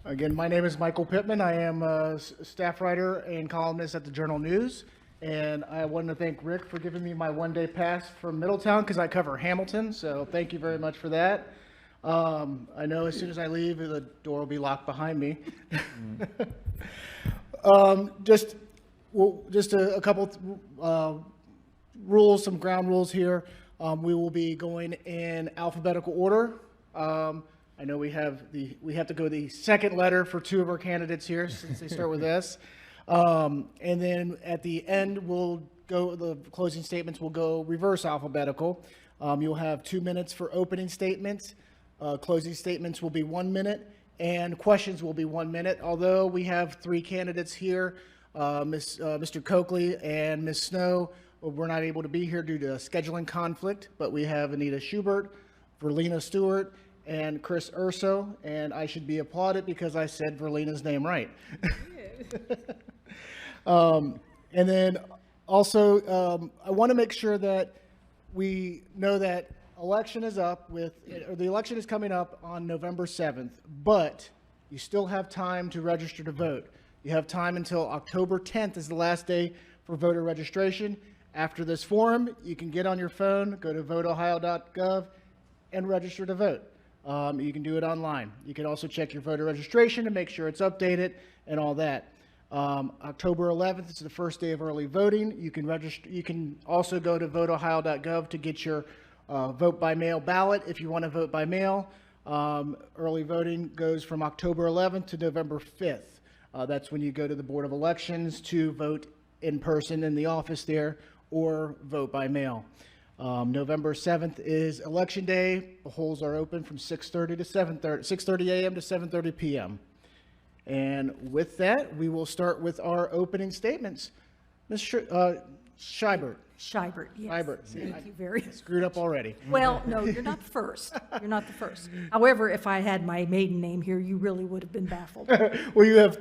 Again, my name is Michael Pittman. I am a staff writer and columnist at the Journal News. And I wanted to thank Rick for giving me my one-day pass from Middletown because I cover Hamilton. So thank you very much for that. I know as soon as I leave, the door will be locked behind me. Just a couple rules, some ground rules here. We will be going in alphabetical order. I know we have to go the second letter for two of our candidates here since they start with S. And then at the end, the closing statements will go reverse alphabetical. You'll have 2 minutes for opening statements. Closing statements will be 1 minute, and questions will be 1 minute. Although we have three candidates here, Mr. Coakley and Ms. Snow, we're not able to be here due to a scheduling conflict, but we have Anita Schubert, Verlina Stewart, and Chris Urso, and I should be applauded because I said Verlina's name right. And then also, I want to make sure that we know that election is up the election is coming up on November 7th, but you still have time to register to vote. You have time until October 10th is the last day for voter registration. After this forum, you can get on your phone, go to voteohio.gov, and register to vote. You can do it online. You can also check your voter registration to make sure it's updated and all that. October 11th is the first day of early voting. You can register. You can also go to voteohio.gov to get your vote by mail ballot if you want to vote by mail. Early voting goes from October 11th to November 5th. That's when you go to the Board of Elections to vote in person in the office there or vote by mail. November 7th is Election Day. The polls are open from 6:30 to 6:30 a.m. to 7:30 p.m. And with that, we will start with our opening statements. Ms. Scheibert. Scheibert, yes. Scheibert. Thank you very much. Screwed up already. Well, no, you're not first. You're not the first. However, if I had my maiden name here, you really would have been baffled. Well, you have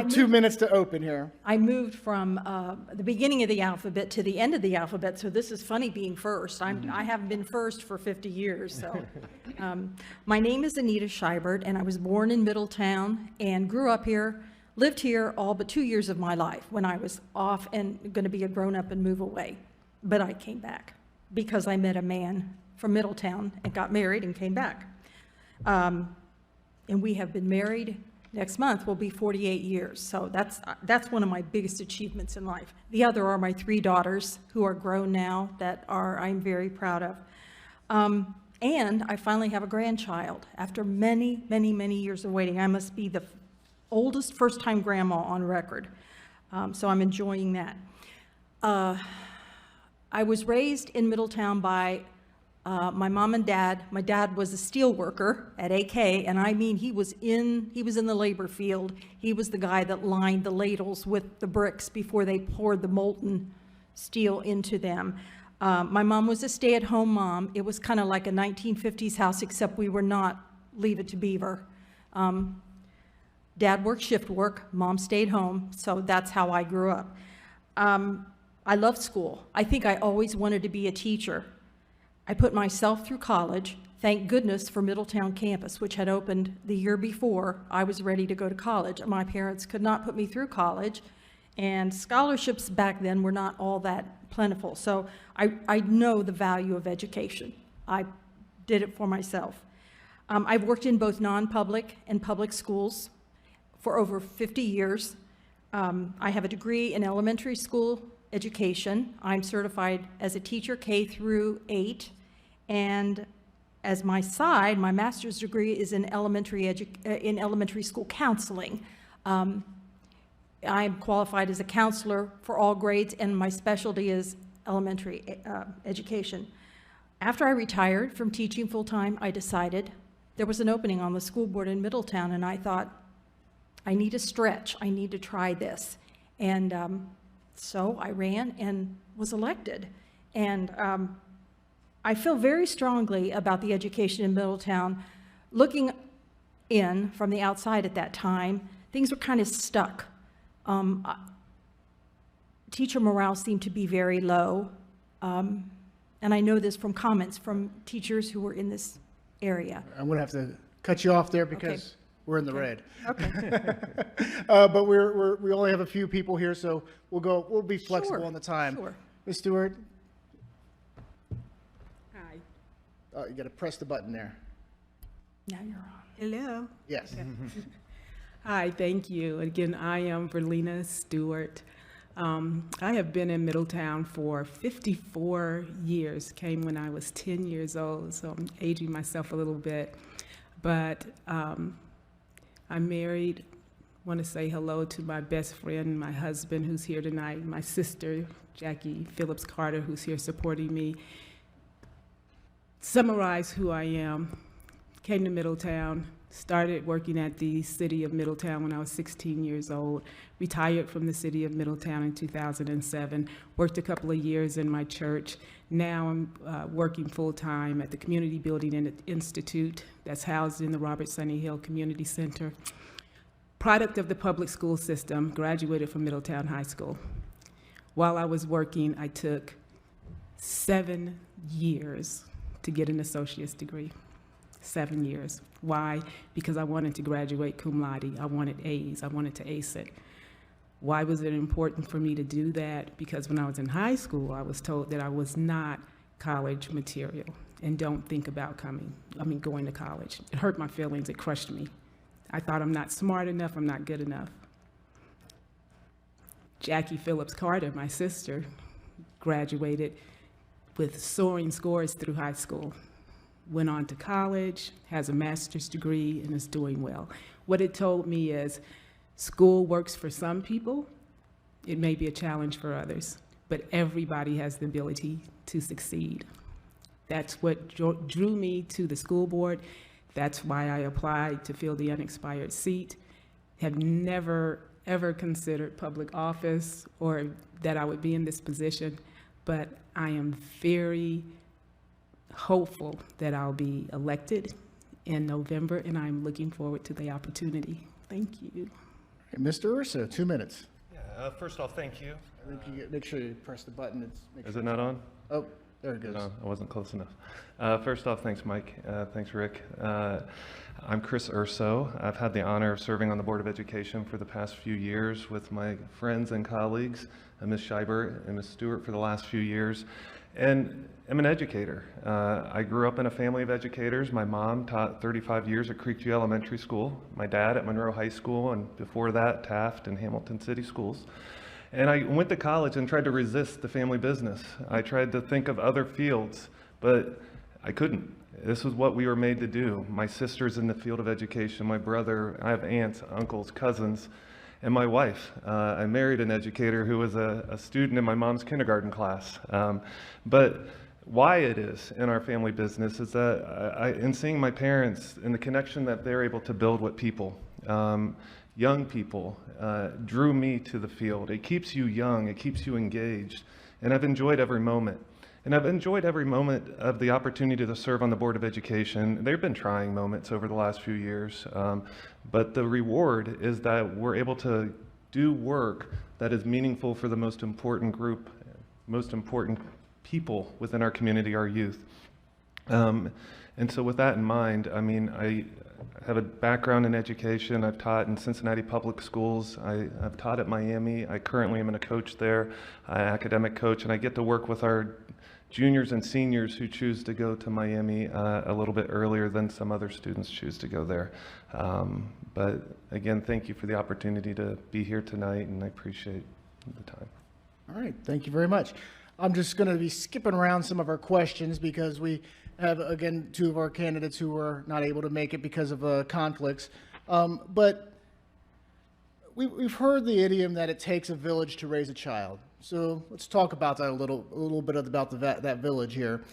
2 minutes to open here. I moved from the beginning of the alphabet to the end of the alphabet, so this is funny being first. I haven't been first for 50 years. So, my name is Anita Scheibert, and I was born in Middletown and grew up here, lived here all but 2 years of my life when I was off and going to be a grown-up and move away. But I came back because I met a man from Middletown and got married and came back. And we have been married. Next month will be 48 years. So that's one of my biggest achievements in life. The other are my 3 daughters who are grown now that I'm very proud of. And I finally have a grandchild after many, many, many years of waiting. I must be the oldest first-time grandma on record. So I'm enjoying that. I was raised in Middletown by my mom and dad. My dad was a steel worker at AK, and I mean he was in the labor field. He was the guy that lined the ladles with the bricks before they poured the molten steel into them. My mom was a stay-at-home mom. It was kind of like a 1950s house, except we were not Leave It to Beaver. Dad worked shift work, mom stayed home, so that's how I grew up. I loved school. I think I always wanted to be a teacher. I put myself through college, thank goodness for Middletown campus, which had opened the year before I was ready to go to college. My parents could not put me through college, and scholarships back then were not all that plentiful. So I know the value of education. I did it for myself. I've worked in both non-public and public schools for over 50 years. I have a degree in elementary school education. I'm certified as a teacher K through 8, and as my side, my master's degree is in elementary school counseling. I'm qualified as a counselor for all grades, and my specialty is elementary education. After I retired from teaching full-time, I decided there was an opening on the school board in Middletown, and I thought, I need a stretch. I need to try this. And so I ran and was elected. And I feel very strongly about the education in Middletown. Looking in from the outside at that time, things were kind of stuck. Teacher morale seemed to be very low. And I know this from comments from teachers who were in this area. I'm going to have to cut you off there because we're in the red. Okay. But we only have a few people here, so we'll be flexible Sure, on the time. sure. Ms. Stewart, Hi. you got to press the button there. Now you're on. Hello. Yes. Hi, thank you. Again, I am Verlina Stewart. I have been in Middletown for 54 years, came when I was 10 years old, so I'm aging myself a little bit. But I'm married. Want to say hello to my best friend, my husband, who's here tonight, my sister, Jackie Phillips Carter, who's here supporting me. Summarize who I am. Came to Middletown, started working at the city of Middletown when I was 16 years old, retired from the city of Middletown in 2007, worked a couple of years in my church. Now I'm working full-time at the Community Building Institute that's housed in the Robert Sunny Hill Community Center. Product of the public school system, graduated from Middletown High School. While I was working, I took 7 years to get an associate's degree. 7 years. Why? Because I wanted to graduate cum laude. I wanted A's. I wanted to ace it. Why was it important for me to do that? Because when I was in high school, I was told that I was not college material and don't think about going to college. It hurt my feelings. It crushed me. I thought I'm not smart enough. I'm not good enough. Jackie Phillips Carter, my sister, graduated with soaring scores through high school. Went on to college, has a master's degree, and is doing well. What it told me is school works for some people. It may be a challenge for others, but everybody has the ability to succeed. That's what drew me to the school board. That's why I applied to fill the unexpired seat. Have never, ever considered public office or that I would be in this position, but I am very hopeful that I'll be elected in November, and I'm looking forward to the opportunity. Thank you. Mr. Urso, 2 minutes. Yeah, first off, thank you. I think make sure you press the button. Is it not on? Oh, there it goes. No, I wasn't close enough. First off, thanks, Mike. Thanks, Rick. I'm Chris Urso. I've had the honor of serving on the Board of Education for the past few years with my friends and colleagues, Ms. Scheibert and Ms. Stewart for the last few years. And I'm an educator. I grew up in a family of educators. My mom taught 35 years at Creekview Elementary School, my dad at Monroe High School, and before that, Taft and Hamilton City Schools. And I went to college and tried to resist the family business. I tried to think of other fields, but I couldn't. This was what we were made to do. My sister's in the field of education, my brother, I have aunts, uncles, cousins, and my wife. I married an educator who was a student in my mom's kindergarten class. But why it is in our family business is that in seeing my parents and the connection that they're able to build with people, young people, drew me to the field. It keeps you young, it keeps you engaged, and I've enjoyed every moment. And I've enjoyed every moment of the opportunity to serve on the Board of Education. There have been trying moments over the last few years, but the reward is that we're able to do work that is meaningful for the most important group, most important people within our community, our youth. And so with that in mind, I mean, I have a background in education. I've taught in Cincinnati Public Schools. I've taught at Miami. I currently am a coach there, academic coach, and I get to work with our juniors and seniors who choose to go to Miami a little bit earlier than some other students choose to go there. But again, thank you for the opportunity to be here tonight, and I appreciate the time. All right, thank you very much. I'm just going to be skipping around some of our questions because we have, again, two of our candidates who were not able to make it because of conflicts. But we've heard the idiom that it takes a village to raise a child. So let's talk about that a little bit about that village here.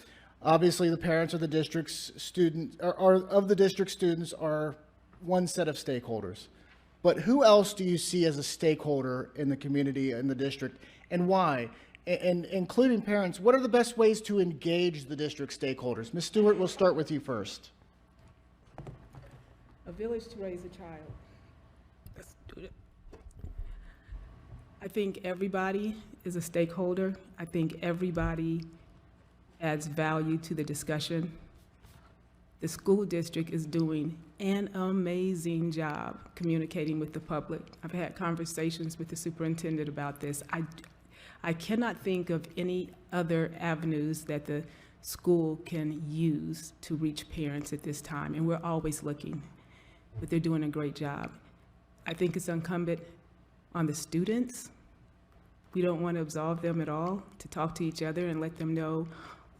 Obviously, the parents of the district's students are one set of stakeholders. But who else do you see as a stakeholder in the community, in the district, and why? And including parents, what are the best ways to engage the district stakeholders? Ms. Stewart, we'll start with you first. A village to raise a child. Let's do it. I think everybody is a stakeholder. I think everybody adds value to the discussion. The school district is doing an amazing job communicating with the public. I've had conversations with the superintendent about this. I cannot think of any other avenues that the school can use to reach parents at this time, and we're always looking, but they're doing a great job. I think it's incumbent on the students. We don't want to absolve them at all to talk to each other and let them know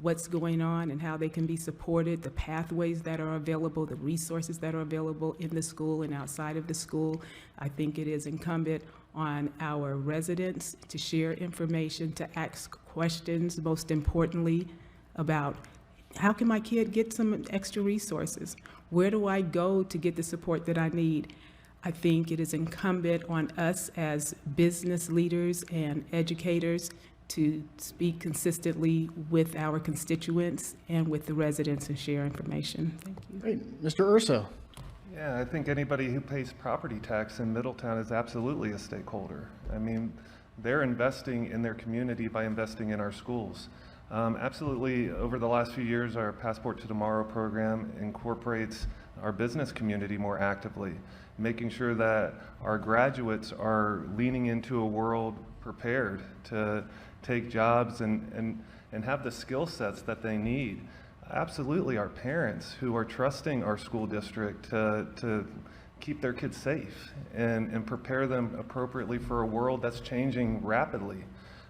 what's going on and how they can be supported, the pathways that are available, the resources that are available in the school and outside of the school. I think it is incumbent on our residents to share information, to ask questions, most importantly, about how can my kid get some extra resources? Where do I go to get the support that I need? I think it is incumbent on us as business leaders and educators to speak consistently with our constituents and with the residents and share information. Thank you. Great. Mr. Urso. Yeah, I think anybody who pays property tax in Middletown is absolutely a stakeholder. I mean, they're investing in their community by investing in our schools. Absolutely, over the last few years, our Passport to Tomorrow program incorporates our business community more actively, making sure that our graduates are leaning into a world prepared to take jobs and have the skill sets that they need. Absolutely, our parents who are trusting our school district to keep their kids safe and prepare them appropriately for a world that's changing rapidly.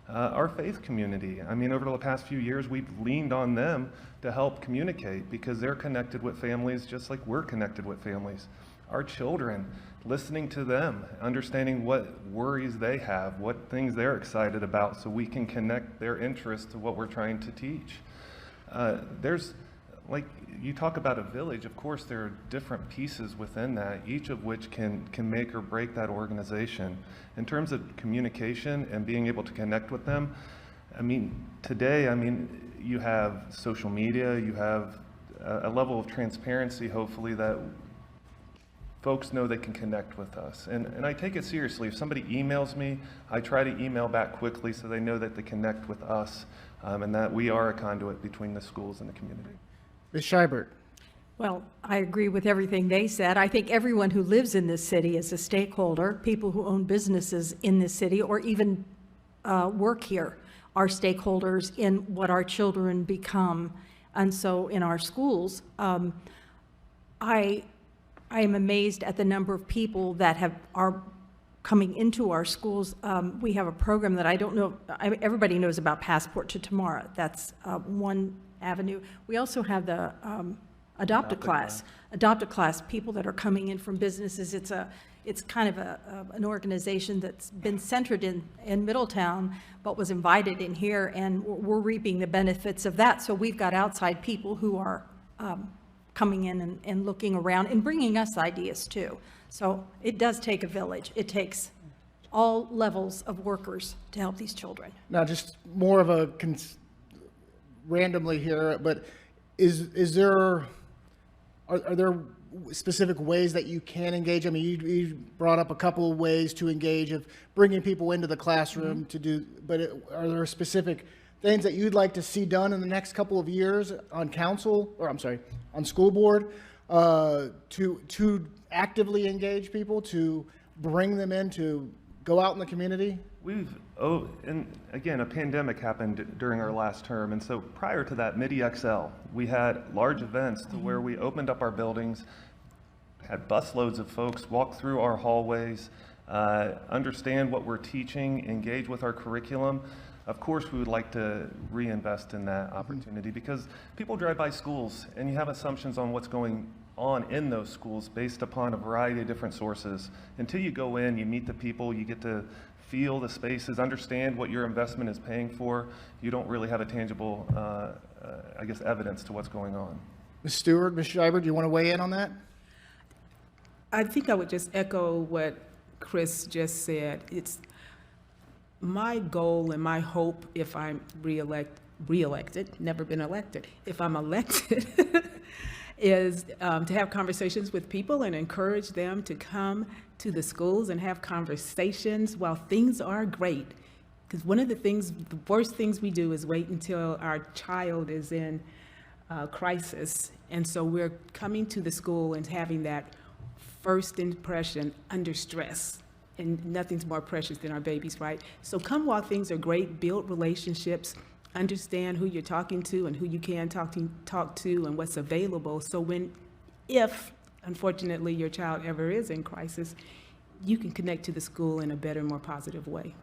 Our faith community, I mean, over the past few years, we've leaned on them to help communicate because they're connected with families just like we're connected with families. Our children, listening to them, understanding what worries they have, what things they're excited about, so we can connect their interests to what we're trying to teach. There's, like, you talk about a village, of course there are different pieces within that, each of which can make or break that organization. In terms of communication and being able to connect with them, I mean, today, I mean, you have social media, you have a level of transparency, hopefully, that folks know they can connect with us. And I take it seriously. If somebody emails me, I try to email back quickly so they know that they connect with us and that we are a conduit between the schools and the community. Ms. Scheibert. Well, I agree with everything they said. I think everyone who lives in this city is a stakeholder. People who own businesses in this city or even work here are stakeholders in what our children become. And so in our schools, I am amazed at the number of people that are coming into our schools. We have a program that I don't know, everybody knows about Passport to Tomorrow. That's one avenue. We also have the Adopt a Class. Adopt a Class, people that are coming in from businesses. It's kind of an organization that's been centered in Middletown, but was invited in here, and we're reaping the benefits of that. So we've got outside people who are coming in and looking around and bringing us ideas too. So it does take a village. It takes all levels of workers to help these children. Now, just more of a randomly here, but is there, are there specific ways that you can engage? I mean, you brought up a couple of ways to engage of bringing people into the classroom to do, but are there specific things that you'd like to see done in the next couple of years on council, or I'm sorry, on school board, to actively engage people, to bring them in, to go out in the community? And again, a pandemic happened during our last term, and so prior to that, MIDI-XL, we had large events to where we opened up our buildings, had busloads of folks walk through our hallways, understand what we're teaching, engage with our curriculum. Of course, we would like to reinvest in that opportunity because people drive by schools and you have assumptions on what's going on in those schools based upon a variety of different sources. Until you go in, you meet the people, you get to feel the spaces, understand what your investment is paying for, you don't really have a tangible, I guess, evidence to what's going on. Ms. Stewart, Ms. Scheibert, do you want to weigh in on that? I think I would just echo what Chris just said. It's my goal and my hope, if I'm reelected, never been elected, if I'm elected, is to have conversations with people and encourage them to come to the schools and have conversations while things are great. Because one of the worst things we do is wait until our child is in crisis. And so we're coming to the school and having that first impression under stress. And nothing's more precious than our babies, right? So come while things are great, build relationships, understand who you're talking to and who you can talk to and what's available. So if unfortunately your child ever is in crisis, you can connect to the school in a better, more positive way.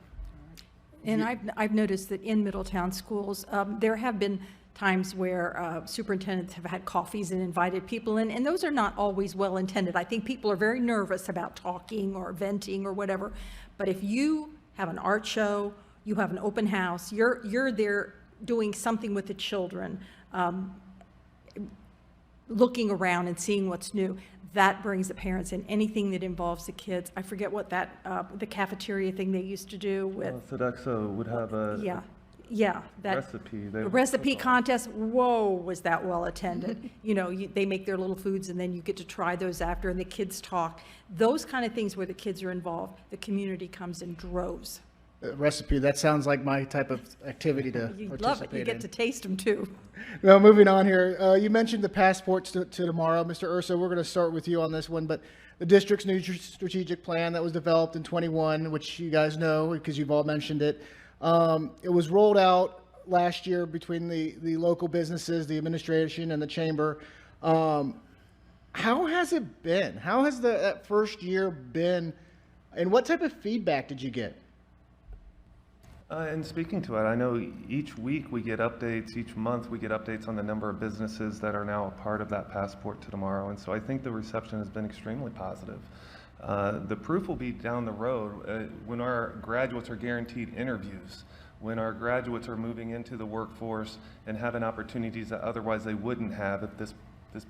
And I've noticed that in Middletown schools, there have been times where superintendents have had coffees and invited people in, and those are not always well-intended. I think people are very nervous about talking or venting or whatever. But if you have an art show, you have an open house, you're there doing something with the children, looking around and seeing what's new, that brings the parents in. Anything that involves the kids. I forget what that, the cafeteria thing they used to do with. Sodexo would have a that recipe. the recipe contest. Whoa, was that well attended? You know, they make their little foods and then you get to try those after, and the kids talk. Those kind of things where the kids are involved, the community comes in droves. Recipe, that sounds like my type of activity to You participate love it. You get in. to taste them too. Well, moving on here, you mentioned the passports to tomorrow. Mr. Urso, we're going to start with you on this one, but the district's new strategic plan that was developed in 21, which you guys know because you've all mentioned it, it was rolled out last year between the local businesses, the administration, and the chamber. How has it been? How has that first year been, and what type of feedback did you get? And speaking to it, I know each week we get updates, each month we get updates on the number of businesses that are now a part of that Passport to Tomorrow. And so I think the reception has been extremely positive. The proof will be down the road when our graduates are guaranteed interviews, when our graduates are moving into the workforce and having opportunities that otherwise they wouldn't have if this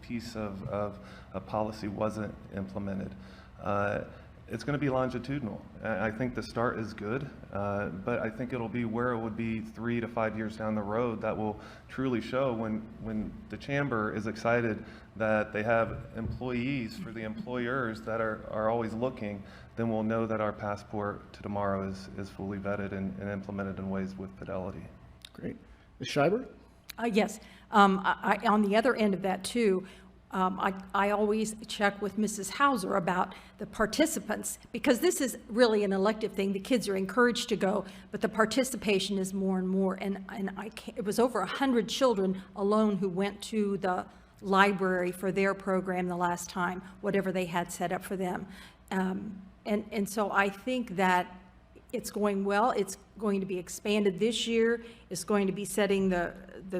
piece of policy wasn't implemented. It's going to be longitudinal. I think the start is good, but I think it'll be where it would be 3 to 5 years down the road that will truly show when the chamber is excited that they have employees for the employers that are always looking, then we'll know that our Passport to Tomorrow is fully vetted and implemented in ways with fidelity. Great. Ms. Schreiber? Yes. On the other end of that too, I always check with Mrs. Hauser about the participants, because this is really an elective thing. The kids are encouraged to go, but the participation is more and more. And it was over 100 children alone who went to the library for their program the last time, whatever they had set up for them. And so I think that it's going well. It's going to be expanded this year. It's going to be setting the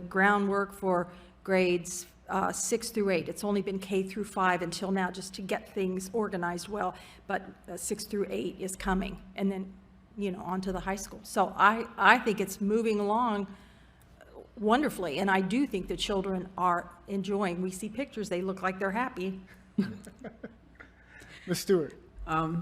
groundwork for grades 6 through 8. It's only been K through 5 until now, just to get things organized well, but 6 through 8 is coming, and then, you know, on to the high school. So I think it's moving along wonderfully, and I do think the children are enjoying. We see pictures, they look like they're happy. Ms. Stewart? I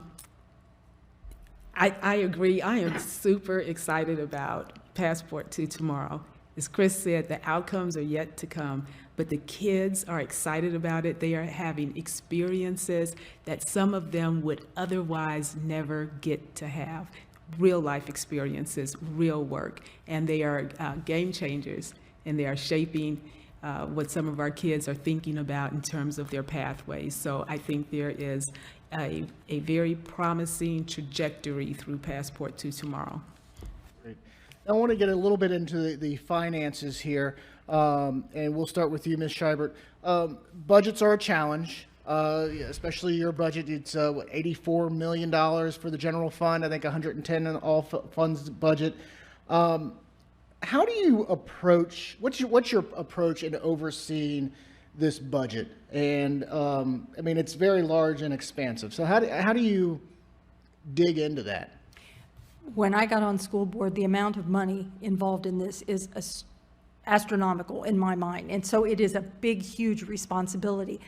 agree. I am super excited about Passport to Tomorrow. As Chris said, the outcomes are yet to come, but the kids are excited about it. They are having experiences that some of them would otherwise never get to have. Real life experiences, real work, and they are game changers, and they are shaping what some of our kids are thinking about in terms of their pathways. So I think there is a very promising trajectory through Passport to Tomorrow. Great. I want to get a little bit into the finances here, and we'll start with you, Ms. Scheibert. Budgets are a challenge, especially your budget. It's $84 million for the general fund. I think 110 in all funds budget. How do you approach? What's your approach in overseeing this budget? And I mean, it's very large and expansive. So how do you dig into that? When I got on school board, the amount of money involved in this is astronomical in my mind. And so it is a big, huge responsibility.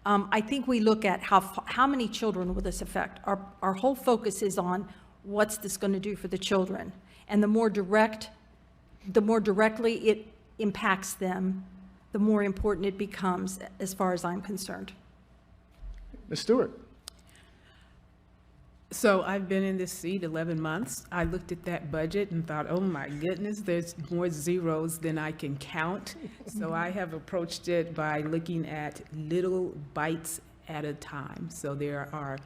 I think we look at how many children will this affect. Our whole focus is on what's this going to do for the children. And the more directly it impacts them, the more important it becomes as far as I'm concerned. Ms. Stewart? So I've been in this seat 11 months. I looked at that budget and thought, oh my goodness, there's more zeros than I can count. So I have approached it by looking at little bites at a time. So there are,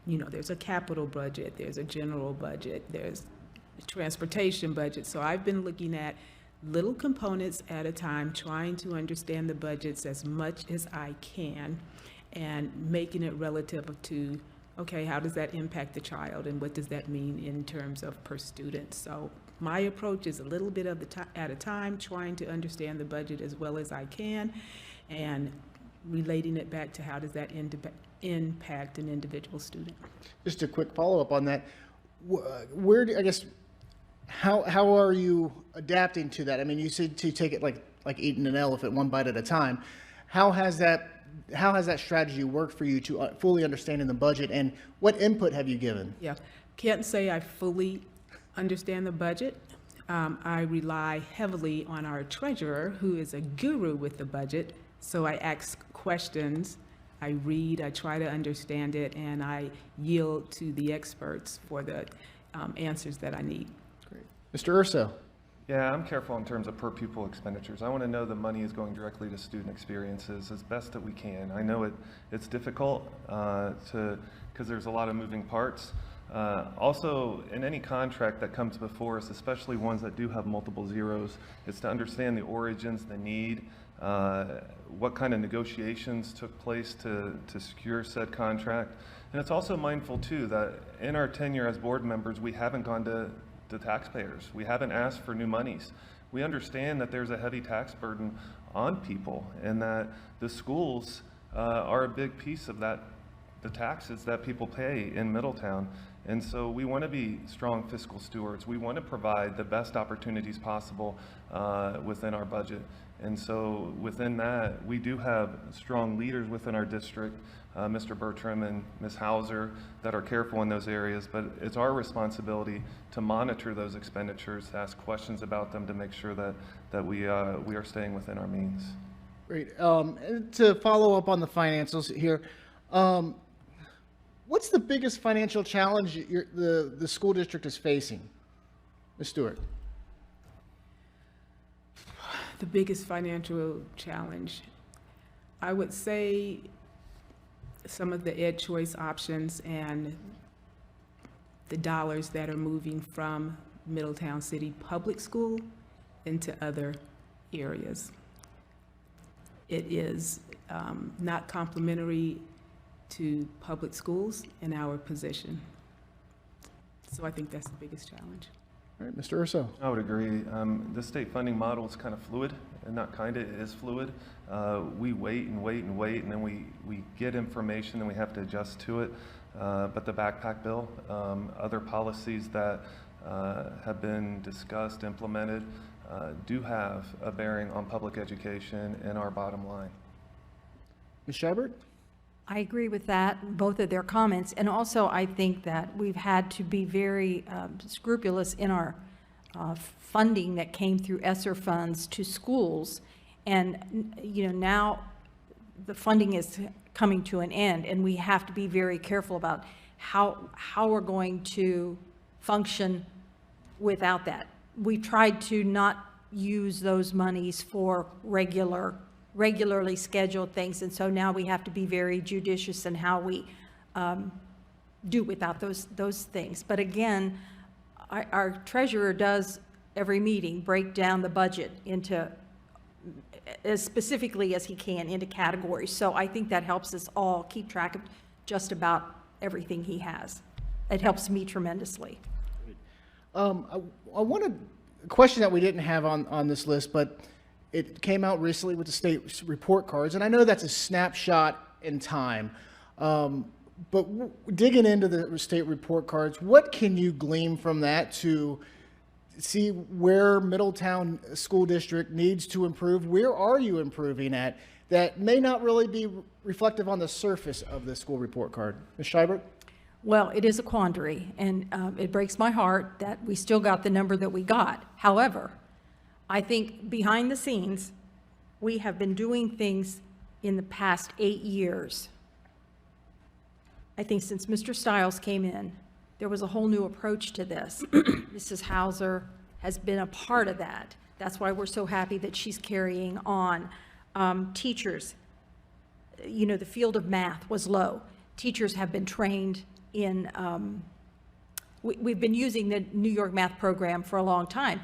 there's a capital budget, there's a general budget, there's a transportation budget. So I've been looking at little components at a time, trying to understand the budgets as much as I can and making it relative to, okay, how does that impact the child and what does that mean in terms of per student? So my approach is a little bit at a time, trying to understand the budget as well as I can and relating it back to how does that impact an individual student. Just a quick follow-up on that. How are you adapting to that? I mean, you said to take it like eating an elephant one bite at a time. How has that strategy worked for you to fully understanding the budget, and what input have you given? Yeah, can't say I fully understand the budget. I rely heavily on our treasurer, who is a guru with the budget. So I ask questions, I read, I try to understand it, and I yield to the experts for the answers that I need. Great. Mr. Urso. Yeah, I'm careful in terms of per pupil expenditures. I want to know the money is going directly to student experiences as best that we can. I know it's difficult because there's a lot of moving parts. Also, in any contract that comes before us, especially ones that do have multiple zeros, it's to understand the origins, the need, what kind of negotiations took place to secure said contract. And it's also mindful too that in our tenure as board members, we haven't gone to the taxpayers. We haven't asked for new monies. We understand that there's a heavy tax burden on people and that the schools are a big piece of that, the taxes that people pay in Middletown. And so we want to be strong fiscal stewards. We want to provide the best opportunities possible within our budget. And so within that, we do have strong leaders within our district, Mr. Bertram and Ms. Hauser, that are careful in those areas, but it's our responsibility to monitor those expenditures, to ask questions about them to make sure that we are staying within our means. Great. To follow up on the financials here, what's the biggest financial challenge the school district is facing? Ms. Stewart. The biggest financial challenge, I would say some of the ed choice options and the dollars that are moving from Middletown City Public School into other areas. It is not complementary to public schools in our position. So I think that's the biggest challenge. All right, Mr. Urso. I would agree. The state funding model is kind of fluid, and not kind of, it is fluid. We wait and wait and wait, and then we get information and we have to adjust to it. But the backpack bill, other policies that have been discussed, implemented, do have a bearing on public education and our bottom line. Ms. Scheibert? I agree with that, both of their comments. And also, I think that we've had to be very scrupulous in our funding that came through ESSER funds to schools. And, now the funding is coming to an end, and we have to be very careful about how we're going to function without that. We tried to not use those monies for regularly scheduled things, and so now we have to be very judicious in how we do without those things. But again, our treasurer does every meeting break down the budget into as specifically as he can into categories. So I think that helps us all keep track of just about everything he has. It helps me tremendously. I wanted a question that we didn't have on this list, but it came out recently with the state report cards, and I know that's a snapshot in time. But digging into the state report cards, what can you glean from that to see where Middletown School District needs to improve? Where are you improving at that may not really be reflective on the surface of the school report card? Ms. Scheibert? Well, it is a quandary, and it breaks my heart that we still got the number that we got. However, I think behind the scenes, we have been doing things in the past 8 years I think since Mr. Stiles came in, there was a whole new approach to this. Mrs. Hauser has been a part of that. That's why we're so happy that she's carrying on. Teachers, you know, the field of math was low. Teachers have been trained in, we've been using the New York math program for a long time,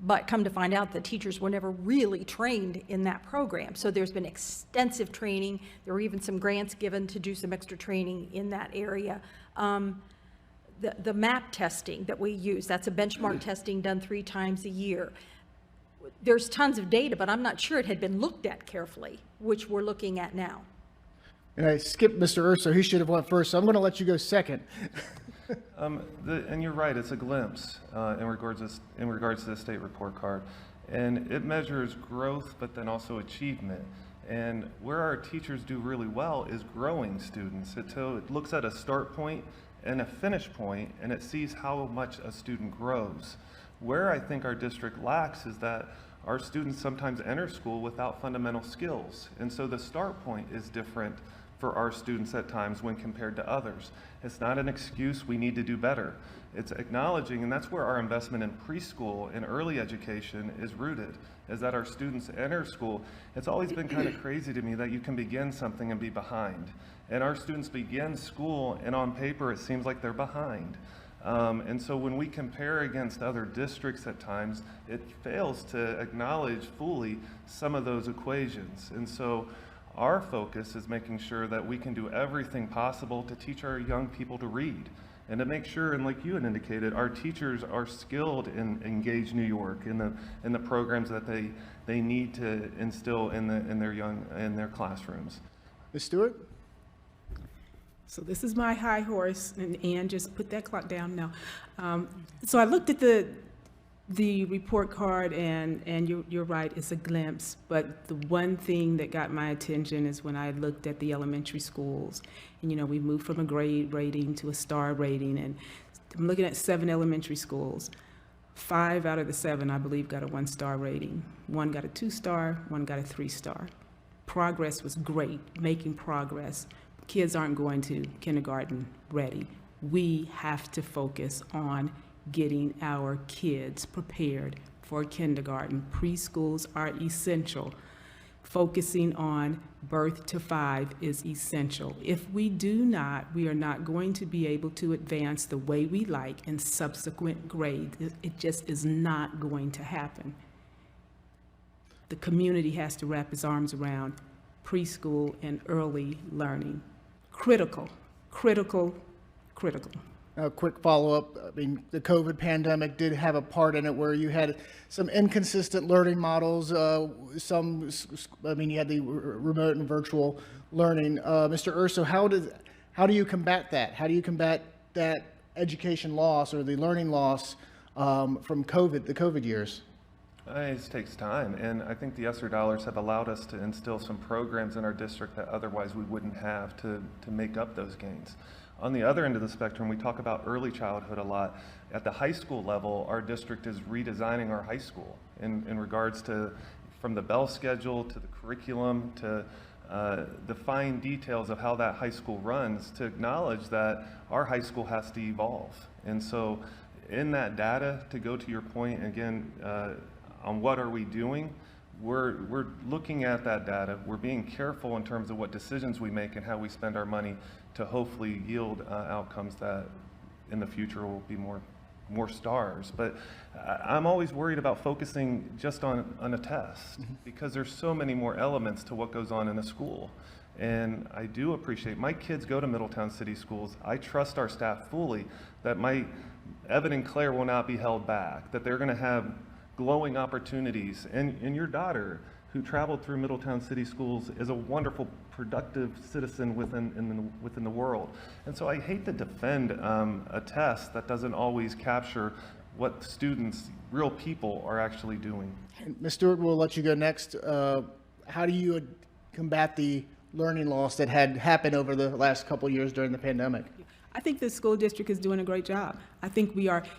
but come to find out that teachers were never really trained in that program. So there's been extensive training. There were even some grants given to do some extra training in that area. The MAP testing that we use, that's a benchmark testing done 3 times a year. There's tons of data, but I'm not sure it had been looked at carefully, which we're looking at now. And I skipped Mr. Urso. He should have went first, so I'm going to let you go second. And you're right, it's a glimpse in regards to the state report card. And it measures growth, but then also achievement. And where our teachers do really well is growing students. So it looks at a start point and a finish point, and it sees how much a student grows. Where I think our district lacks is that our students sometimes enter school without fundamental skills. And so the start point is different for our students at times when compared to others. It's not an excuse, we need to do better. It's acknowledging, and that's where our investment in preschool and early education is rooted, is that our students enter school. It's always been kind of crazy to me that you can begin something and be behind. And our students begin school, and on paper it seems like they're behind. And so when we compare against other districts at times, it fails to acknowledge fully some of those equations. And so our focus is making sure that we can do everything possible to teach our young people to read and to make sure, and like you had indicated, our teachers are skilled in Engage New York, in the programs that they need to instill in their classrooms. Ms. Stewart? So this is my high horse, and Ann, just put that clock down now. So I looked at the report card, and you're right, it's a glimpse, but the one thing that got my attention is when I looked at the elementary schools. And, you know, we moved from a grade rating to a star rating, and I'm looking at 7 elementary schools. 5 out of the 7, I believe, got a 1-star rating. 1 got a 2-star, 1 got a 3-star. Progress was great, making progress. Kids aren't going to kindergarten ready. We have to focus on getting our kids prepared for kindergarten. Preschools are essential. Focusing on birth to 5 is essential. If we do not, we are not going to be able to advance the way we like in subsequent grades. It just is not going to happen. The community has to wrap its arms around preschool and early learning. Critical, critical, critical. A quick follow-up. I mean, the COVID pandemic did have a part in it where you had some inconsistent learning models. You had the remote and virtual learning. Mr. Urso, how do you combat that? How do you combat that education loss or the learning loss from the COVID years? It takes time, and I think the ESSER dollars have allowed us to instill some programs in our district that otherwise we wouldn't have to make up those gains. On the other end of the spectrum, we talk about early childhood a lot. At the high school level, our district is redesigning our high school in regards to from the bell schedule to the curriculum to the fine details of how that high school runs, to acknowledge that our high school has to evolve. And so in that data, to go to your point again, on what are we doing, we're looking at that data. We're being careful in terms of what decisions we make and how we spend our money to hopefully yield outcomes that in the future will be more stars. But I'm always worried about focusing just on a test because there's so many more elements to what goes on in a school. And I do appreciate, my kids go to Middletown City Schools. I trust our staff fully that Evan and Claire will not be held back, that they're going to have glowing opportunities. And your daughter, who traveled through Middletown City Schools, is a wonderful, productive citizen within the world. And so I hate to defend a test that doesn't always capture what students, real people, are actually doing. And Ms. Stewart, we'll let you go next. How do you combat the learning loss that had happened over the last couple of years during the pandemic? I think the school district is doing a great job. I think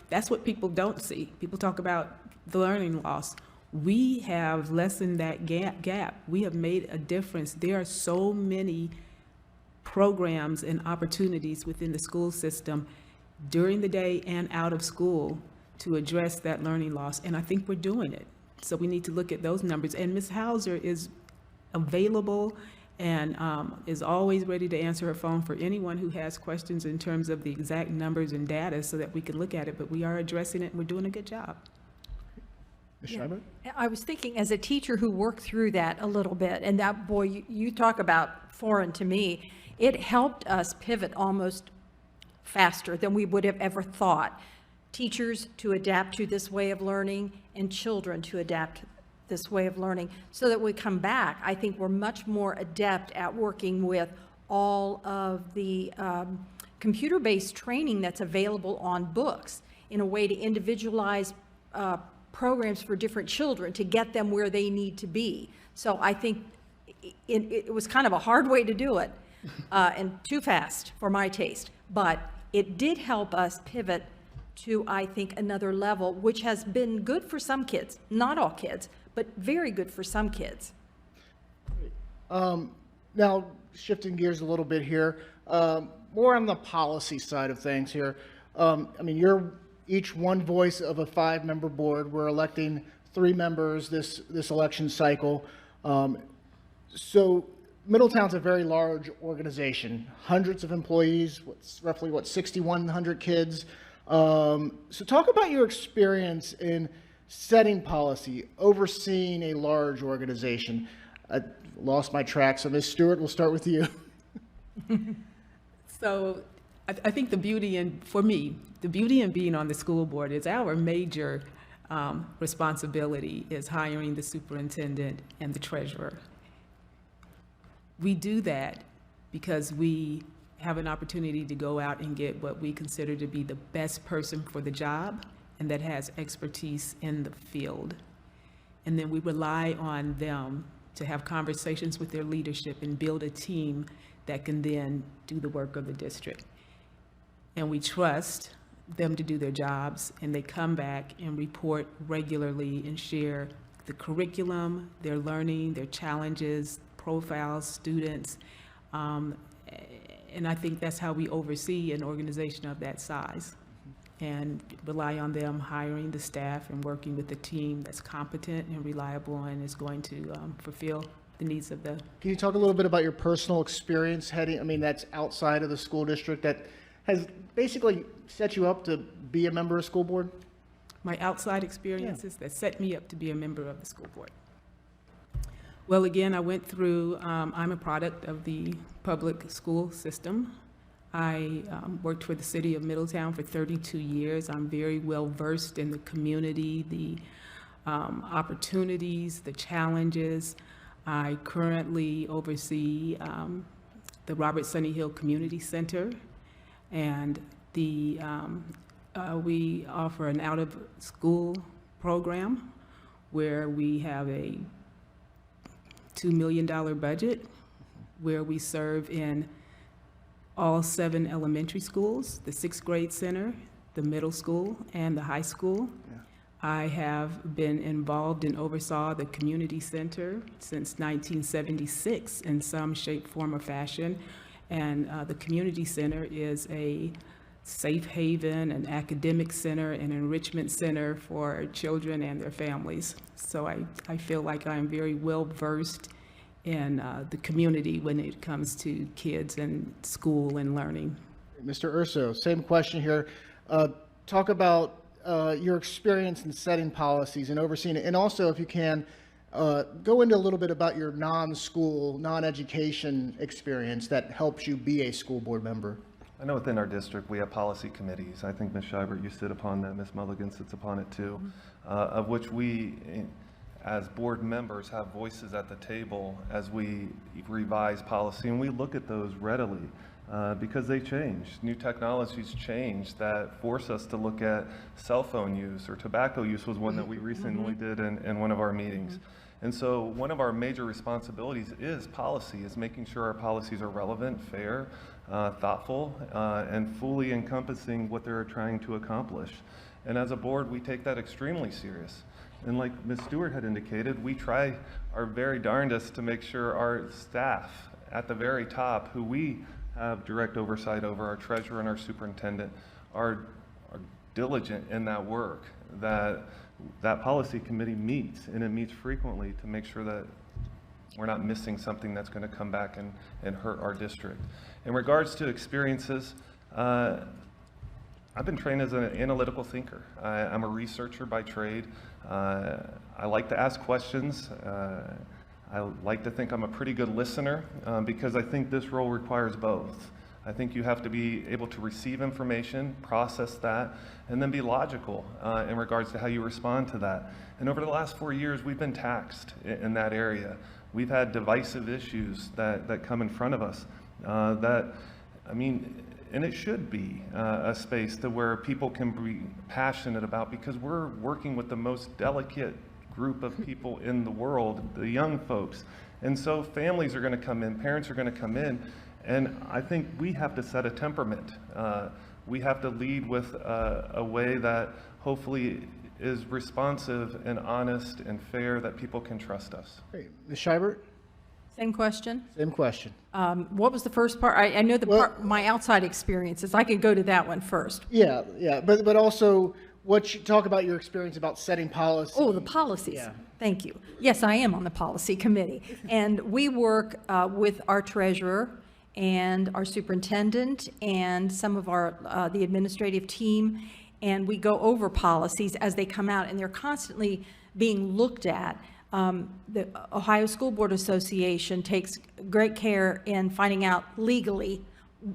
that's what people don't see. People talk about the learning loss. We have lessened that gap. We have made a difference. There are so many programs and opportunities within the school system during the day and out of school to address that learning loss, and I think we're doing it. So we need to look at those numbers, and Ms. Hauser is available and is always ready to answer her phone for anyone who has questions in terms of the exact numbers and data so that we can look at it, but we are addressing it and we're doing a good job. Ms. Schreiber? I was thinking, as a teacher who worked through that a little bit, and that, boy, you talk about foreign to me, it helped us pivot almost faster than we would have ever thought. Teachers to adapt to this way of learning and children to adapt this way of learning, so that we come back. I think we're much more adept at working with all of the computer-based training that's available on books in a way to individualize programs for different children to get them where they need to be. So I think it was kind of a hard way to do it and too fast for my taste, but it did help us pivot to, I think, another level, which has been good for some kids, not all kids, but very good for some kids. Now, shifting gears a little bit here, more on the policy side of things here. I mean, you're each one voice of a 5-member board. We're electing 3 members this election cycle. So Middletown's a very large organization, hundreds of employees, roughly 6,100 kids. So talk about your experience in setting policy, overseeing a large organization. I lost my track, so Ms. Stewart, we'll start with you. So I think the beauty in, for me, the beauty in being on the school board is our major responsibility is hiring the superintendent and the treasurer. We do that because we have an opportunity to go out and get what we consider to be the best person for the job and that has expertise in the field. And then we rely on them to have conversations with their leadership and build a team that can then do the work of the district. And we trust them to do their jobs, and they come back and report regularly and share the curriculum, their learning, their challenges, profiles, students. And I think that's how we oversee an organization of that size, and rely on them hiring the staff and working with a team that's competent and reliable and is going to fulfill the needs of the. Can you talk a little bit about your personal experience heading, I mean, that's outside of the school district, that has basically set you up to be a member of school board? My outside experiences that set me up to be a member of the school board. Well, again, I went through, I'm a product of the public school system. I worked for the city of Middletown for 32 years. I'm very well versed in the community, the opportunities, the challenges. I currently oversee the Robert Sonny Hill Community Center, and we offer an out-of-school program where we have a $2 million budget, where we serve in all 7 elementary schools, the 6th grade center, the middle school, and the high school. Yeah. I have been involved and oversaw the community center since 1976 in some shape, form, or fashion. And the community center is a safe haven, an academic center, an enrichment center for children and their families. So I feel like I'm very well versed in the community when it comes to kids and school and learning. Mr. Urso, same question here. Talk about your experience in setting policies and overseeing it, and also, if you can, go into a little bit about your non-school, non-education experience that helps you be a school board member. I know within our district, we have policy committees. I think Ms. Scheibert, you sit upon that. Ms. Mulligan sits upon it too, of which we, as board members, have voices at the table as we revise policy, and we look at those readily because they change. New technologies change that force us to look at cell phone use, or tobacco use was one that we recently did in one of our meetings. And so one of our major responsibilities is policy, is making sure our policies are relevant, fair, thoughtful, and fully encompassing what they're trying to accomplish. And as a board, we take that extremely serious. And like Ms. Stewart had indicated, we try our very darndest to make sure our staff at the very top, who we have direct oversight over, our treasurer and our superintendent, are diligent in that work, that policy committee meets, and it meets frequently to make sure that we're not missing something that's going to come back and hurt our district. In regards to experiences, I've been trained as an analytical thinker. I'm a researcher by trade. I like to ask questions. I like to think I'm a pretty good listener because I think this role requires both. I think you have to be able to receive information, process that, and then be logical in regards to how you respond to that. And over the last 4 years, we've been taxed in that area. We've had divisive issues that come in front of us and it should be a space to where people can be passionate about, because we're working with the most delicate group of people in the world, the young folks. And so families are going to come in, parents are going to come in, and I think we have to set a temperament. We have to lead with a way that hopefully is responsive and honest and fair, that people can trust us. Great. Ms. Scheibert? Same question. Same question. What was the first part? I know my outside experiences. I could go to that one first. Yeah, but also talk about your experience about setting policy. Oh, the policies. Yeah. Thank you. Yes, I am on the policy committee. And we work with our treasurer and our superintendent and some of the administrative team, and we go over policies as they come out, and they're constantly being looked at. The Ohio School Board Association takes great care in finding out legally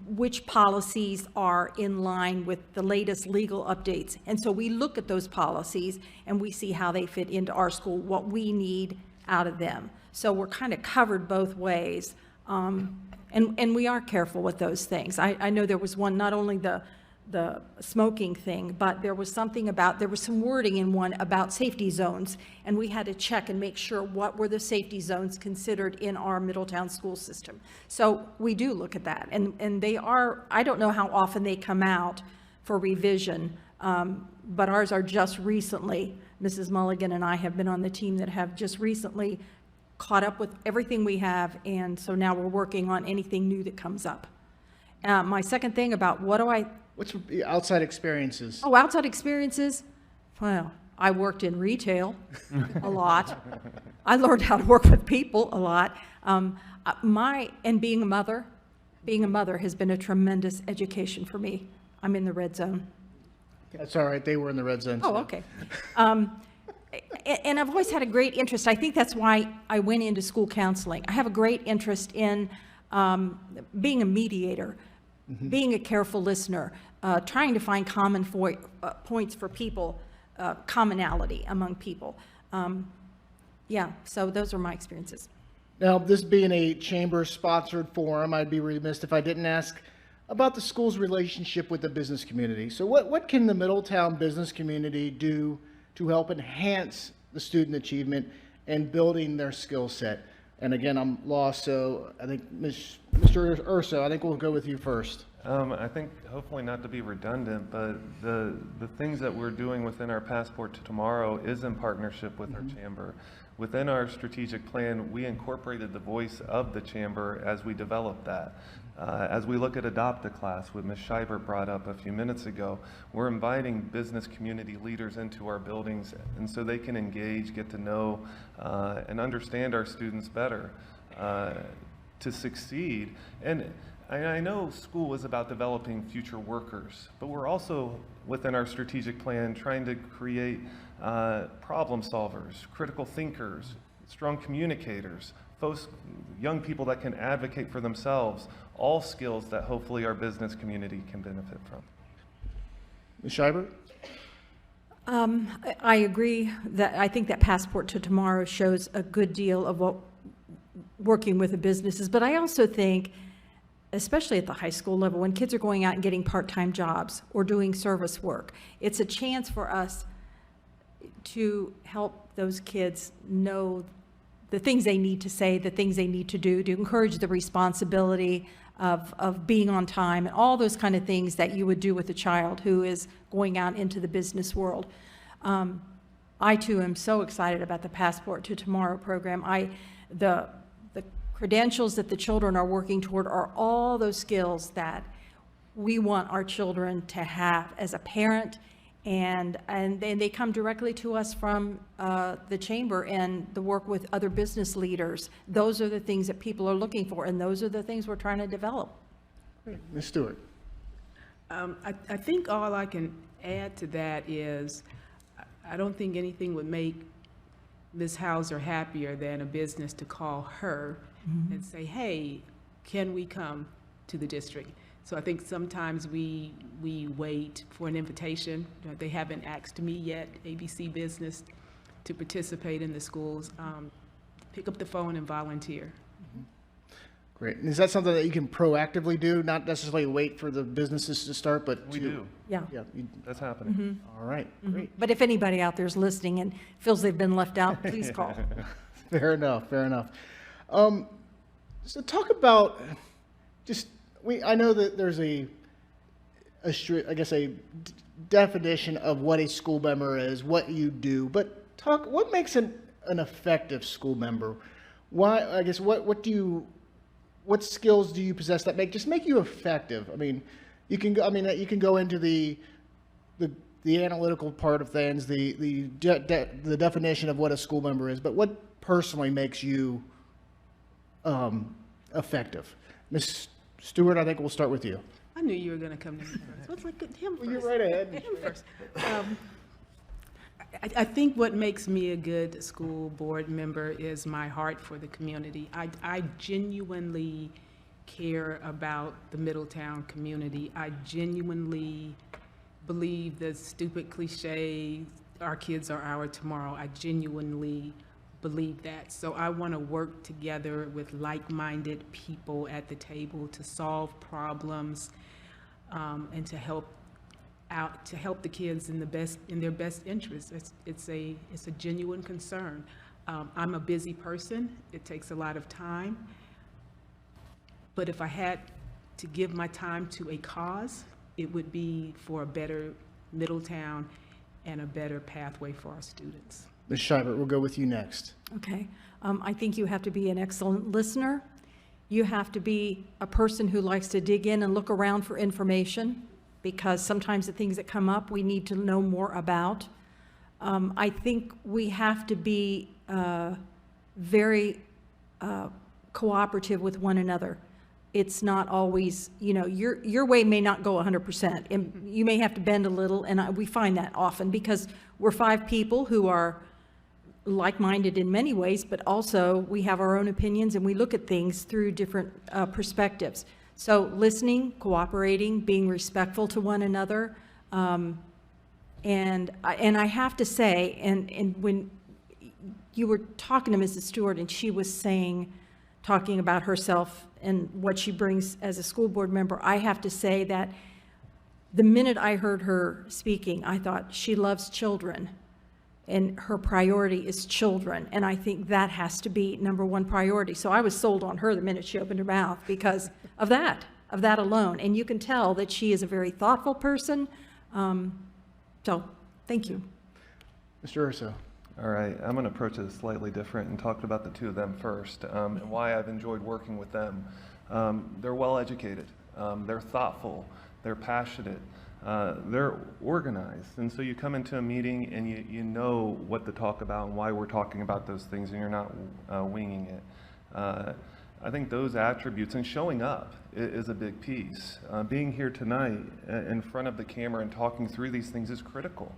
which policies are in line with the latest legal updates. And so we look at those policies and we see how they fit into our school, what we need out of them. So we're kind of covered both ways. And we are careful with those things. I know there was one, not only the smoking thing, but there was some wording in one about safety zones, and we had to check and make sure what were the safety zones considered in our Middletown school system. So we do look at that, and they are, I don't know how often they come out for revision, but ours are just recently. Mrs. Mulligan and I have been on the team that have just recently caught up with everything we have, and so now we're working on anything new that comes up. My second thing about What's outside experiences? Oh, outside experiences? Well, I worked in retail a lot. I learned how to work with people a lot. And being a mother has been a tremendous education for me. I'm in the red zone. That's all right. They were in the red zone. Oh, okay. And I've always had a great interest. I think that's why I went into school counseling. I have a great interest in being a mediator, being a careful listener, trying to find common points for people, commonality among people. So those are my experiences. Now, this being a chamber-sponsored forum, I'd be remiss if I didn't ask about the school's relationship with the business community. So what can the Middletown business community do to help enhance the student achievement and building their skill set? And again, I'm lost, so I think Mr. Urso, I think we'll go with you first. I think, hopefully not to be redundant, but the things that we're doing within our Passport to Tomorrow is in partnership with our chamber. Within our strategic plan, we incorporated the voice of the chamber as we developed that. As we look at Adopt a Class, what Ms. Scheibert brought up a few minutes ago, we're inviting business community leaders into our buildings, and so they can engage, get to know, and understand our students better to succeed. And I know school is about developing future workers, but we're also, within our strategic plan, trying to create problem solvers, critical thinkers, strong communicators, folks, young people that can advocate for themselves, all skills that hopefully our business community can benefit from. Ms. Scheibert? I agree that I think that Passport to Tomorrow shows a good deal of what working with the businesses, but I also think, especially at the high school level, when kids are going out and getting part-time jobs or doing service work, it's a chance for us to help those kids know the things they need to say, the things they need to do, to encourage the responsibility of being on time, and all those kind of things that you would do with a child who is going out into the business world. I too am so excited about the Passport to Tomorrow program. The credentials that the children are working toward are all those skills that we want our children to have as a parent, and then they come directly to us from the chamber and the work with other business leaders. Those are the things that people are looking for, and those are the things we're trying to develop. Ms. Stewart. I think all I can add to that is, I don't think anything would make Ms. Hauser happier than a business to call her and say, hey, can we come to the district? So I think sometimes we wait for an invitation. They haven't asked me yet, ABC Business, to participate in the schools. Pick up the phone and volunteer. Great. And is that something that you can proactively do, not necessarily wait for the businesses to start, but We do. Yeah. Yeah. That's happening. All right. Great. But if anybody out there is listening and feels they've been left out, please call. Fair enough. Fair enough. So talk about just I know that there's a definition of what a school member is, what you do, but what makes an effective school member? Why, I guess, what skills do you possess that make you effective? I mean, you can go into the analytical part of things, the definition of what a school member is, but what personally makes you effective? Ms. Stewart, I think we'll start with you. I knew you were going to come to me first. Let's look at him first. You're right ahead. Him first. I think what makes me a good school board member is my heart for the community. I genuinely care about the Middletown community. I genuinely believe the stupid cliche, our kids are our tomorrow. I genuinely believe that. So I want to work together with like-minded people at the table to solve problems and to help the kids in their best interest. It's a genuine concern. I'm a busy person. It takes a lot of time. But if I had to give my time to a cause, it would be for a better Middletown and a better pathway for our students. Ms. Scheibert, we'll go with you next. Okay. I think you have to be an excellent listener. You have to be a person who likes to dig in and look around for information, because sometimes the things that come up we need to know more about. I think we have to be very cooperative with one another. It's not always, your way may not go 100%. And you may have to bend a little, and we find that often because we're 5 people who are like-minded in many ways, but also we have our own opinions and we look at things through different perspectives. So listening, cooperating, being respectful to one another. And I have to say, and when you were talking to Mrs. Stewart and she was talking about herself and what she brings as a school board member, I have to say that the minute I heard her speaking, I thought she loves children and her priority is children. And I think that has to be #1 priority. So I was sold on her the minute she opened her mouth because of that alone. And you can tell that she is a very thoughtful person. So thank you. Mr. Urso. All right, I'm going to approach it slightly different and talk about the 2 of them first, and why I've enjoyed working with them. They're well-educated, they're thoughtful, they're passionate, they're organized, and so you come into a meeting and you know what to talk about and why we're talking about those things, and you're not winging it. I think those attributes and showing up is a big piece. Being here tonight in front of the camera and talking through these things is critical.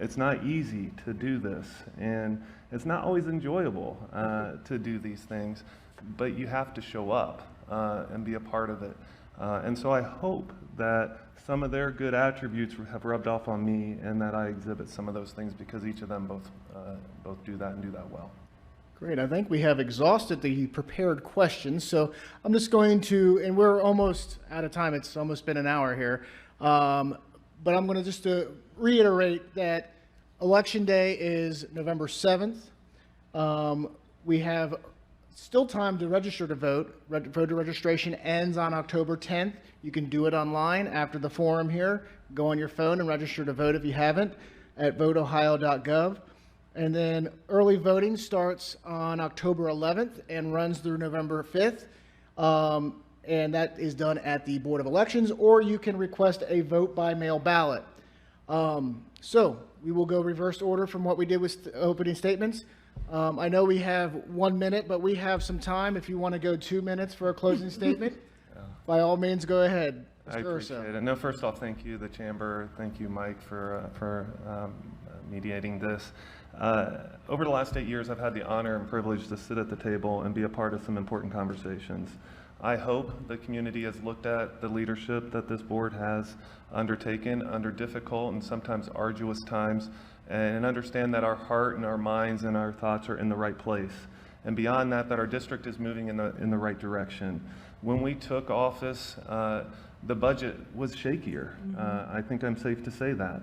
It's not easy to do this, and it's not always enjoyable to do these things, but you have to show up and be a part of it. And so I hope that some of their good attributes have rubbed off on me, and that I exhibit some of those things, because each of them both do that and do that well. Great. I think we have exhausted the prepared questions, so I'm just going to, and we're almost out of time. It's almost been an hour here. But I'm going to just reiterate that Election Day is November 7th. We have still time to register to vote. Voter registration ends on October 10th. You can do it online after the forum here. Go on your phone and register to vote if you haven't at voteohio.gov. And then early voting starts on October 11th and runs through November 5th. And that is done at the Board of Elections, or you can request a vote by mail ballot. So we will go reverse order from what we did with opening statements. I know we have 1 minute, but we have some time. If you want to go 2 minutes for a closing statement, by all means, go ahead. I Mr. Urso. appreciate it. No, first off, thank you, the Chamber. Thank you, Mike, for mediating this. Over the last 8 years, I've had the honor and privilege to sit at the table and be a part of some important conversations. I hope the community has looked at the leadership that this board has undertaken under difficult and sometimes arduous times, and understand that our heart and our minds and our thoughts are in the right place. And beyond that, that our district is moving in the right direction. When we took office, the budget was shakier. I think I'm safe to say that.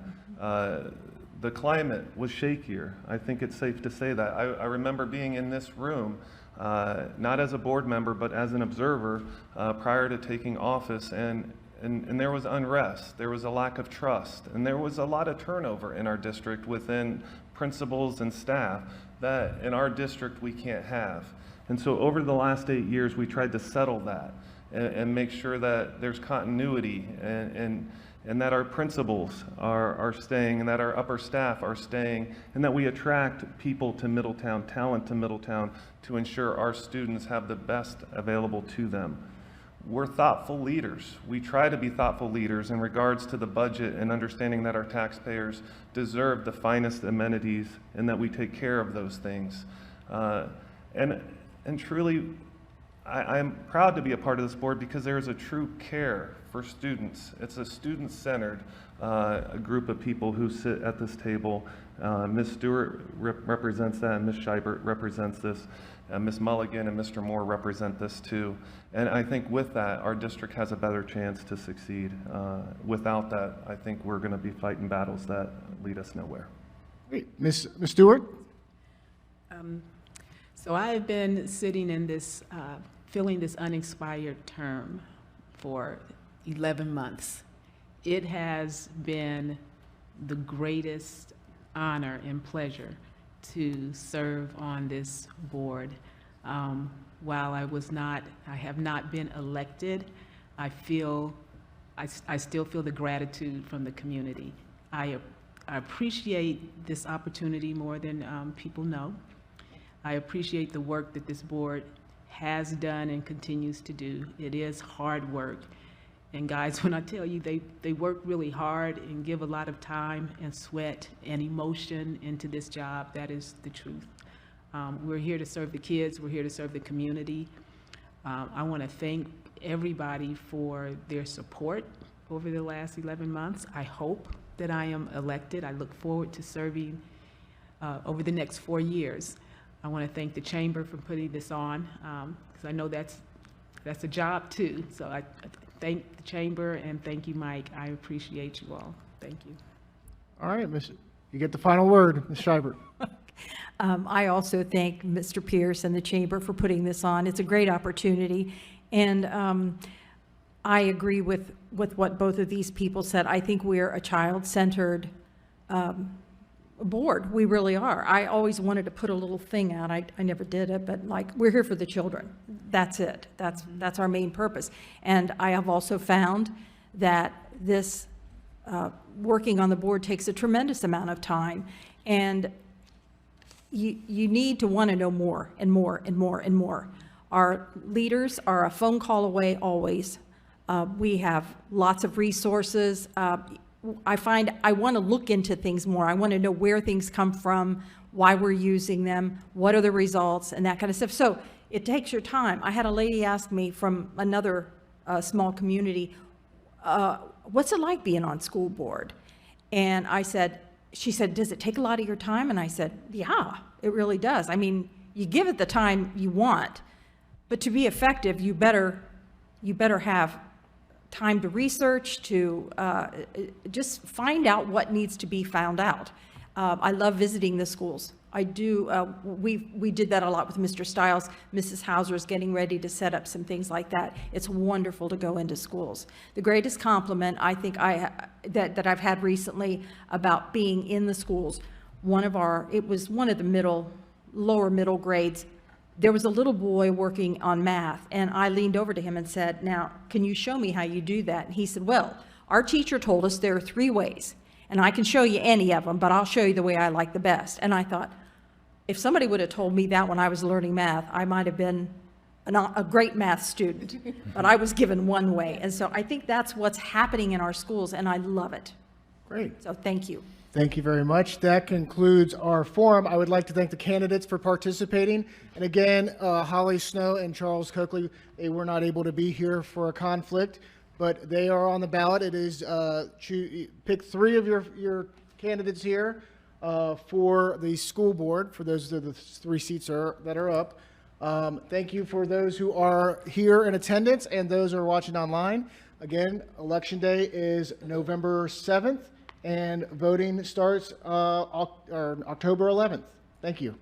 The climate was shakier. I think it's safe to say that. I remember being in this room, not as a board member, but as an observer prior to taking office, and there was unrest, there was a lack of trust, and there was a lot of turnover in our district within principals and staff that in our district we can't have. And so over the last 8 years, we tried to settle that and make sure that there's continuity and that our principals are staying, and that our upper staff are staying, and that we attract people to Middletown, talent to Middletown, to ensure our students have the best available to them. We're thoughtful leaders. We try to be thoughtful leaders in regards to the budget and understanding that our taxpayers deserve the finest amenities and that we take care of those things. And truly, I'm proud to be a part of this board because there is a true care for students. It's a student-centered a group of people who sit at this table. Ms. Stewart represents that, and Ms. Scheibert represents this. Ms. Mulligan and Mr. Moore represent this too. And I think with that, our district has a better chance to succeed. Without that, I think we're going to be fighting battles that lead us nowhere. Great. Ms. Stewart? So I've been sitting in this, filling this unexpired term for 11 months. It has been the greatest honor and pleasure to serve on this board. While I have not been elected, I still feel the gratitude from the community. I appreciate this opportunity more than people know. I appreciate the work that this board has done and continues to do. It is hard work. And guys, when I tell you they work really hard and give a lot of time and sweat and emotion into this job, that is the truth. We're here to serve the kids. We're here to serve the community. I want to thank everybody for their support over the last 11 months. I hope that I am elected. I look forward to serving over the next 4 years. I want to thank the Chamber for putting this on, because I know that's a job too. So I thank the Chamber and thank you, Mike. I appreciate you all. Thank you. All right, you get the final word, Ms. Scheibert. I also thank Mr. Pierce and the Chamber for putting this on. It's a great opportunity. And I agree with what both of these people said. I think we're a child-centered board. We really are. I always wanted to put a little thing out. I never did it, but like, we're here for the children. That's it. That's our main purpose. And I have also found that this working on the board takes a tremendous amount of time, and you need to want to know more and more and more and more. Our leaders are a phone call away always. We have lots of resources. I find I want to look into things more. I want to know where things come from, why we're using them, what are the results, and that kind of stuff. So it takes your time. I had a lady ask me from another small community, what's it like being on school board? And she said, does it take a lot of your time? And I said, yeah, it really does. I mean, you give it the time you want, but to be effective, you better have time to research, to just find out what needs to be found out. I love visiting the schools. I do. We did that a lot with Mr. Stiles. Mrs. Hauser is getting ready to set up some things like that. It's wonderful to go into schools. The greatest compliment I think that I've had recently about being in the schools it was one of the lower middle grades. There was a little boy working on math, and I leaned over to him and said, now, can you show me how you do that? And he said, well, our teacher told us there are 3 ways, and I can show you any of them, but I'll show you the way I like the best. And I thought, if somebody would have told me that when I was learning math, I might have been a great math student, but I was given one way. And so I think that's what's happening in our schools, and I love it. Great. So thank you. Thank you very much. That concludes our forum. I would like to thank the candidates for participating. And again, Holly Snow and Charles Coakley, they were not able to be here for a conflict, but they are on the ballot. It is pick 3 of your candidates here for the school board, for those of the 3 seats that are up. Thank you for those who are here in attendance and those who are watching online. Again, Election Day is November 7th, and voting starts October 11th. Thank you.